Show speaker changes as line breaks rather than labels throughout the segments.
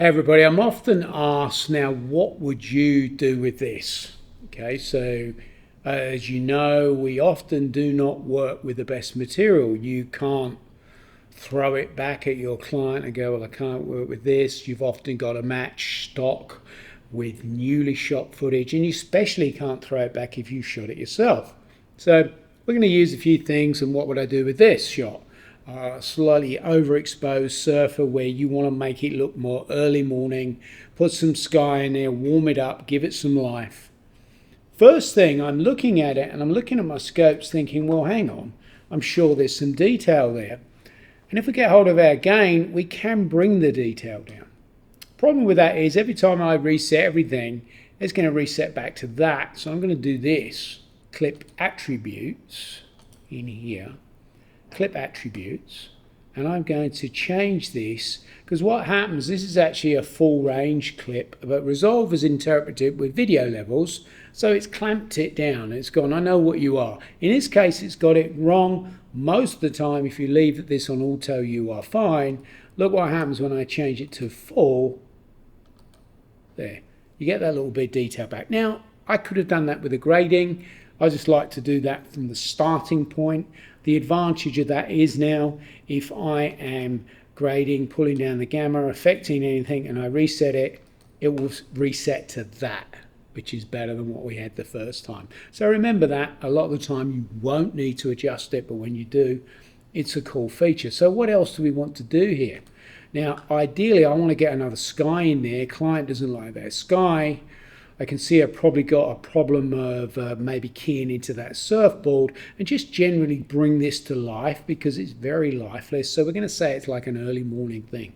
Hey everybody, I'm often asked now, what would you do with this? Okay, so as you know, we often do not work with the best material. You can't throw it back at your client and go, well, I can't work with this. You've often got to match stock with newly shot footage, and you especially can't throw it back if you shot it yourself. So we're going to use a few things, and what would I do with this shot? Slightly overexposed surfer where you want to make it look more early morning, put some sky in there, warm it up, give it some life. First thing, I'm looking at it and I'm looking at my scopes thinking, well, hang on, I'm sure there's some detail there. And if we get hold of our gain, we can bring the detail down. Problem with that is every time I reset everything, it's going to reset back to that. So I'm going to do this, clip attributes in here, clip attributes, and I'm going to change this because what happens, this is actually a full range clip, but Resolve has interpreted with video levels, so it's clamped it down. It's gone, I know what you are. In this case, it's got it wrong. Most of the time, if you leave this on auto, you are fine. Look what happens when I change it to full. There, you get that little bit of detail back. Now, I could have done that with a grading. I just like to do that from the starting point. The advantage of that is now, if I am grading, pulling down the gamma, affecting anything, and I reset it, it will reset to that, which is better than what we had the first time. So remember that. A lot of the time you won't need to adjust it, but when you do, it's a cool feature. So what else do we want to do here? Now, ideally, I want to get another sky in there. Client doesn't like that sky. I can see I've probably got a problem of maybe keying into that surfboard and just generally bring this to life because it's very lifeless. So we're going to say it's like an early morning thing.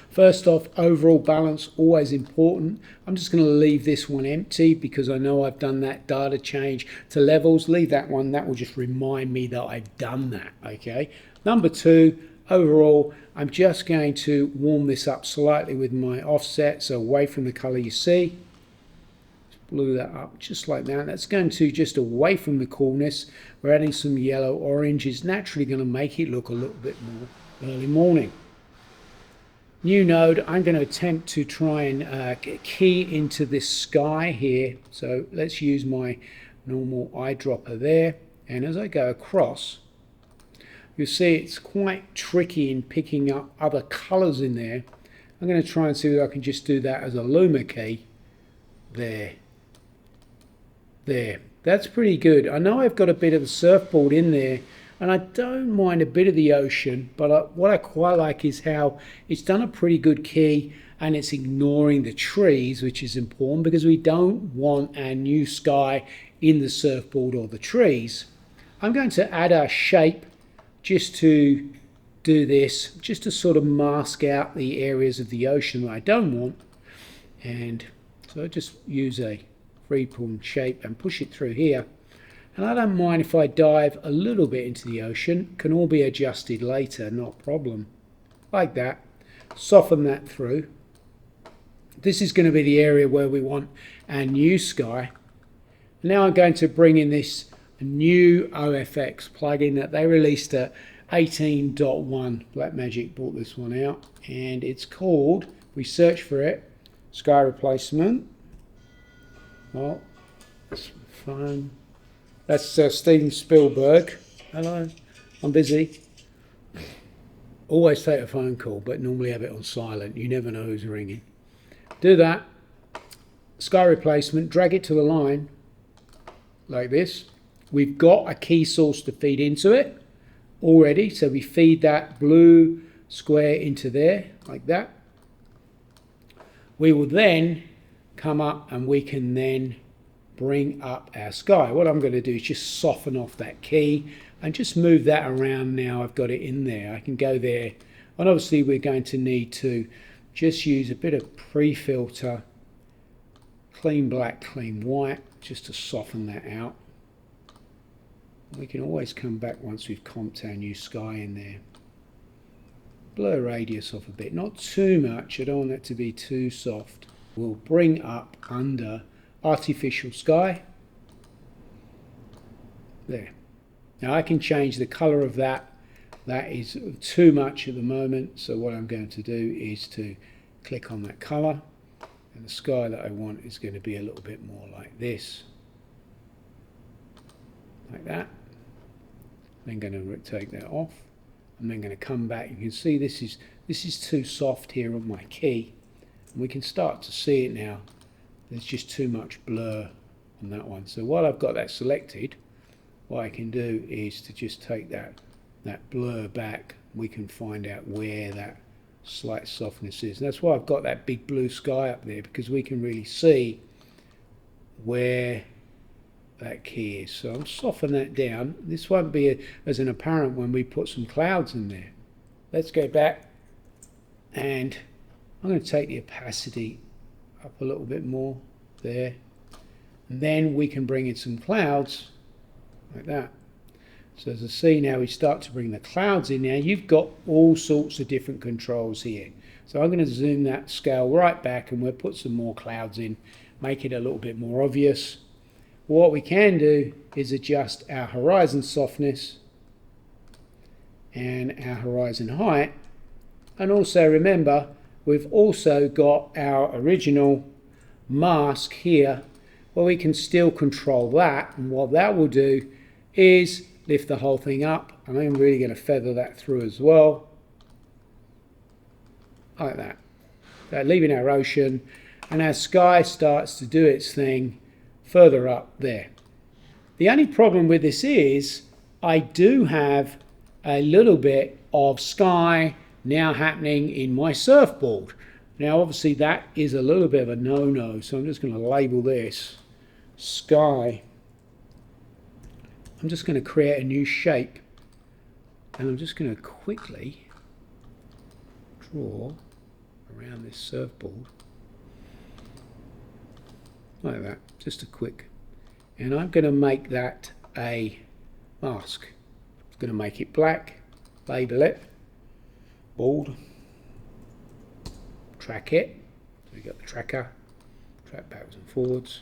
First off, overall balance, always important. I'm just going to leave this one empty because I know I've done that data change to levels. Leave that one. That will just remind me that I've done that. Okay. Number two, overall, I'm just going to warm this up slightly with my offset, so away from the color you see. Blue that up just like that. That's going to just away from the coolness. We're adding some yellow. Orange is naturally going to make it look a little bit more early morning. New node, I'm going to attempt to try and key into this sky here. So let's use my normal eyedropper there. And as I go across, you'll see it's quite tricky in picking up other colors in there. I'm going to try and see if I can just do that as a luma key. There, that's pretty good. I know I've got a bit of the surfboard in there, and I don't mind a bit of the ocean, but what I quite like is how it's done a pretty good key, and it's ignoring the trees, which is important because we don't want our new sky in the surfboard or the trees. I'm going to add a shape just to do this, just to sort of mask out the areas of the ocean that I don't want. And so I just use a freeform shape and push it through here. And I don't mind if I dive a little bit into the ocean. Can all be adjusted later, not a problem. Like that. Soften that through. This is going to be the area where we want our new sky. Now I'm going to bring in this new OFX plugin that they released at 18.1. Blackmagic brought this one out. And it's called, if we search for it, Sky Replacement. Well, that's fine. That's Steven Spielberg. Hello, I'm busy. Always take a phone call, but normally have it on silent. You never know who's ringing. Do that. Sky Replacement, drag it to the line like this. We've got a key source to feed into it already, so we feed that blue square into there like that. We will then come up and we can then bring up our sky. What I'm going to do is just soften off that key and just move that around. Now I've got it in there. I can go there, and obviously we're going to need to just use a bit of pre-filter, clean black, clean white, just to soften that out. We can always come back once we've comped our new sky in there. Blur radius off a bit, not too much. I don't want that to be too soft. We'll bring up under artificial sky. There. Now I can change the color of that. That is too much at the moment. So what I'm going to do is to click on that color, and the sky that I want is going to be a little bit more like this, like that. Then going to take that off. I'm then going to come back. You can see this is too soft here on my key, and we can start to see it now. There's just too much blur on that one. So while I've got that selected, what I can do is to just take that blur back. We can find out where that slight softness is. And that's why I've got that big blue sky up there, because we can really see where that key is. So I'm softening that down. This won't be as an apparent when we put some clouds in there. Let's go back, and I'm going to take the opacity up a little bit more there, and then we can bring in some clouds like that. So as I see now, we start to bring the clouds in. Now you've got all sorts of different controls here. So I'm going to zoom that scale right back, and we'll put some more clouds in, make it a little bit more obvious. What we can do is adjust our horizon softness and our horizon height. And also remember, we've also got our original mask here, where we can still control that. And what that will do is lift the whole thing up. And I'm really going to feather that through as well, like that. So leaving our ocean, and our sky starts to do its thing further up there. The only problem with this is I do have a little bit of sky now happening in my surfboard. Now obviously that is a little bit of a no-no, so I'm just going to label this sky. I'm just going to create a new shape, and I'm just going to quickly draw around this surfboard like that, just a quick, and I'm going to make that a mask. I'm going to make it black, label it bold, track it. So we got the tracker, track backwards and forwards.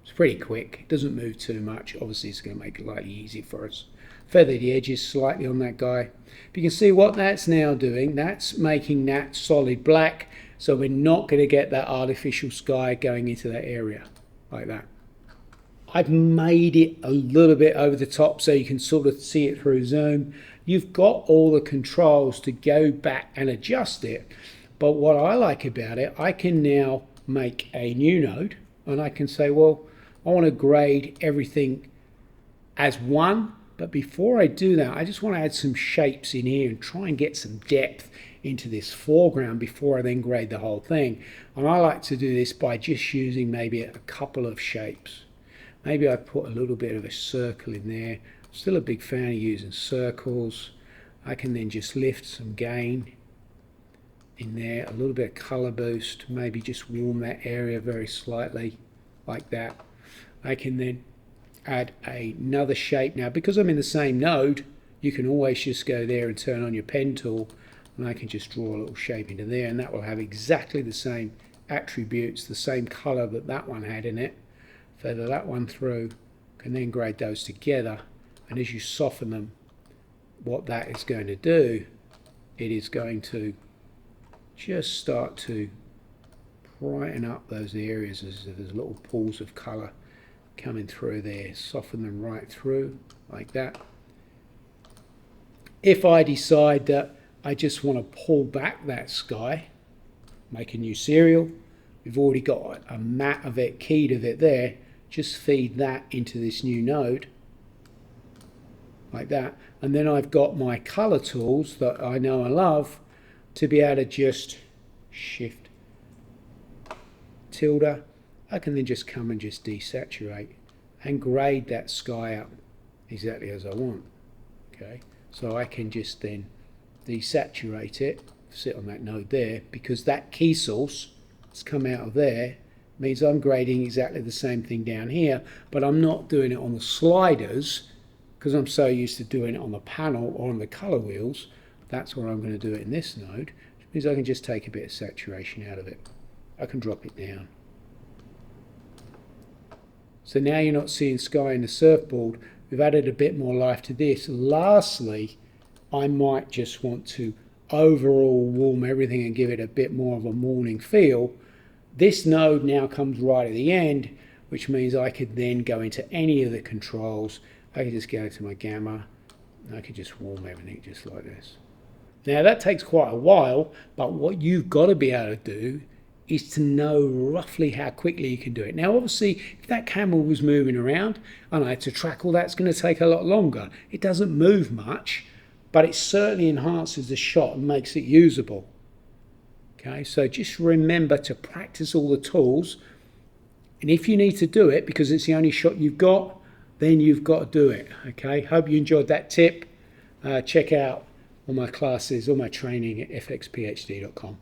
It's pretty quick, it doesn't move too much. Obviously it's going to make it slightly easier for us. Feather the edges slightly on that guy. But you can see what that's now doing, that's making that solid black, so we're not going to get that artificial sky going into that area like that. I've made it a little bit over the top so you can sort of see it through zoom. You've got all the controls to go back and adjust it, but what I like about it, I can now make a new node, and I can say, well, I want to grade everything as one, but before I do that, I just want to add some shapes in here and try and get some depth into this foreground before I then grade the whole thing. And I like to do this by just using maybe a couple of shapes. Maybe I put a little bit of a circle in there. Still a big fan of using circles. I can then just lift some gain in there, a little bit of color boost, maybe just warm that area very slightly like that. I can then add another shape. Now because I'm in the same node, you can always just go there and turn on your pen tool, and I can just draw a little shape into there, and that will have exactly the same attributes, the same color that that one had in it. Feather that one through, can then grade those together, and as you soften them, what that is going to do, it is going to just start to brighten up those areas as there's little pools of color coming through there. Soften them right through like that. If I decide that I just want to pull back that sky, make a new serial, we've already got a mat of it, keyed of it there, just feed that into this new node like that, and then I've got my color tools that I know I love to be able to just shift tilde. I can then just come and just desaturate and grade that sky up exactly as I want. Okay, so I can just then desaturate it, sit on that node there, because that key source that's come out of there means I'm grading exactly the same thing down here, but I'm not doing it on the sliders because I'm so used to doing it on the panel or on the color wheels. That's where I'm going to do it in this node, which means I can just take a bit of saturation out of it. I can drop it down. So now you're not seeing sky in the surfboard. We've added a bit more life to this. Lastly, I might just want to overall warm everything and give it a bit more of a morning feel. This node now comes right at the end, which means I could then go into any of the controls. I could just go to my gamma, and I could just warm everything just like this. Now that takes quite a while, but what you've got to be able to do is to know roughly how quickly you can do it. Now obviously, if that camera was moving around and I had to track all that, it's going to take a lot longer. It doesn't move much, but it certainly enhances the shot and makes it usable. Okay, so just remember to practice all the tools, and if you need to do it because it's the only shot you've got, then you've got to do it. Okay, hope you enjoyed that tip. Check out all my classes, all my training at fxphd.com.